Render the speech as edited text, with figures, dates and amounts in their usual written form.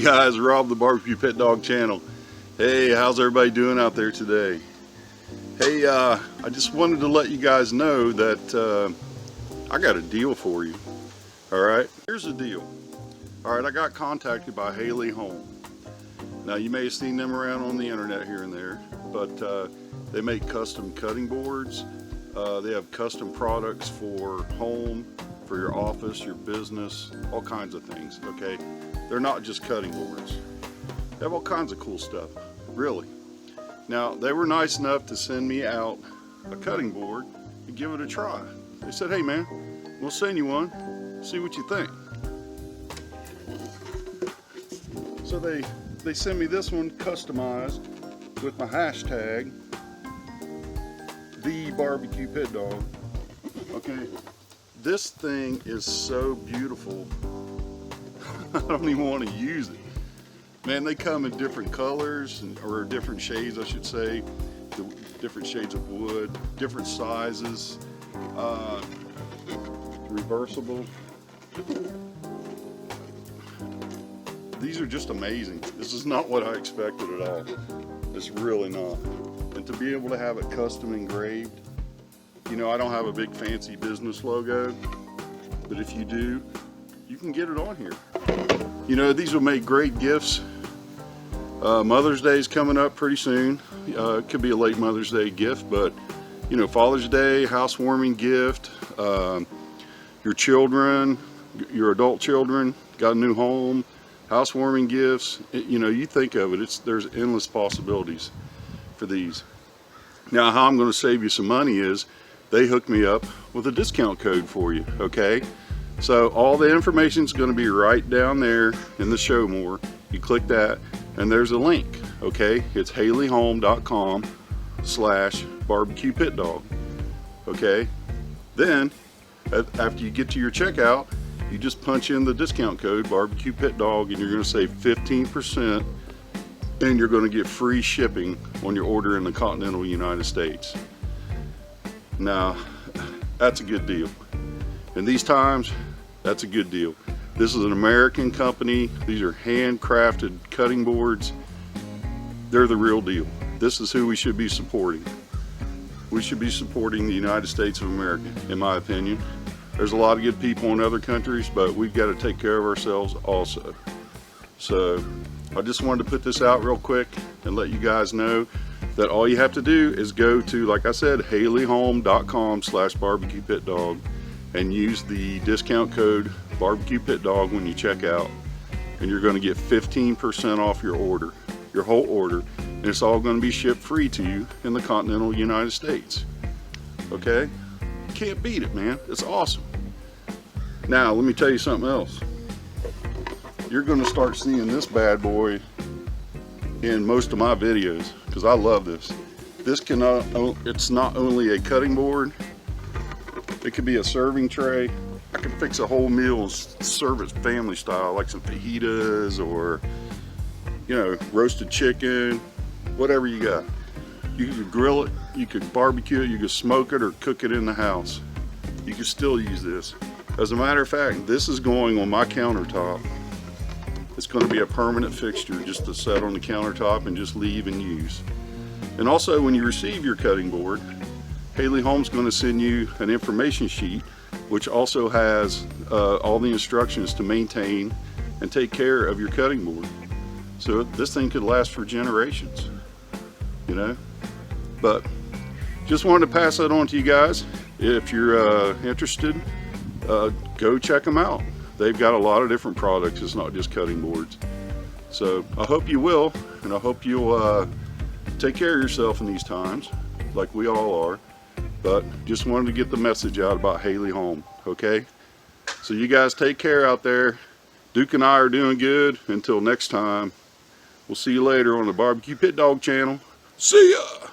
guys, Rob the Barbecue Pit Dog channel. Hey, how's everybody doing out there today? Hey, I just wanted to let you guys know that I got a deal for you. Alright, here's the deal. Alright, I got contacted by Hailey Home. Now you may have seen them around on the internet here and there, but they make custom cutting boards. They have custom products for home, for your office, your business, all kinds of things, okay? They're not just cutting boards. They have all kinds of cool stuff, really. Now, they were nice enough to send me out a cutting board and give it a try. They said, hey man, we'll send you one, see what you think. So they sent me this one customized with my hashtag, the barbecue pit dog. Okay, this thing is so beautiful. I don't even want to use it. Man, they come in different colors, or different shades I should say, different shades of wood, different sizes, reversible. These are just amazing. This is not what I expected at all. It's really not. And to be able to have it custom engraved, you know, I don't have a big fancy business logo, but if you do, you can get it on here. You know, these will make great gifts. Mother's Day is coming up pretty soon. It could be a late Mother's Day gift, but you know, Father's Day, housewarming gift, your children, your adult children got a new home, housewarming gifts. You know, you think of it, there's endless possibilities for these. Now, how I'm going to save you some money is they hooked me up with a discount code for you, okay? So all the information is going to be right down there in the show more. You click that and there's a link, okay? It's haileyhome.com/barbecue pit dog, okay? Then after you get to your checkout, you just punch in the discount code barbecue pit dog and you're going to save 15%, and you're going to get free shipping on your order in the continental United States. Now, that's a good deal. In these times, that's a good deal. This is an American company. These are handcrafted cutting boards. They're the real deal. This is who we should be supporting. We should be supporting the United States of America, in my opinion. There's a lot of good people in other countries, but we've got to take care of ourselves also. So I just wanted to put this out real quick and let you guys know that all you have to do is go to, like I said, haileyhome.com/barbecue pit dog and use the discount code barbecue pit dog when you check out, and you're going to get 15% off your order, your whole order, and it's all going to be shipped free to you in the continental United States. Okay? Can't beat it, man. It's awesome. Now, let me tell you something else. You're going to start seeing this bad boy in most of my videos because I love this. This it's not only a cutting board, it could be a serving tray. I can fix a whole meal and serve it family style, like some fajitas or, you know, roasted chicken, whatever you got. You could grill it, you could barbecue it, you could smoke it or cook it in the house. You can still use this. As a matter of fact, this is going on my countertop. It's going to be a permanent fixture just to set on the countertop and just leave and use. And also, when you receive your cutting board, Hailey Home's going to send you an information sheet which also has all the instructions to maintain and take care of your cutting board. So this thing could last for generations, you know. But just wanted to pass that on to you guys. If you're interested, go check them out. They've got a lot of different products. It's not just cutting boards. So I hope you will, and I hope you'll take care of yourself in these times, like we all are. But just wanted to get the message out about Hailey Home, okay? So you guys take care out there. Duke and I are doing good. Until next time, we'll see you later on the Barbecue Pit Dog channel. See ya!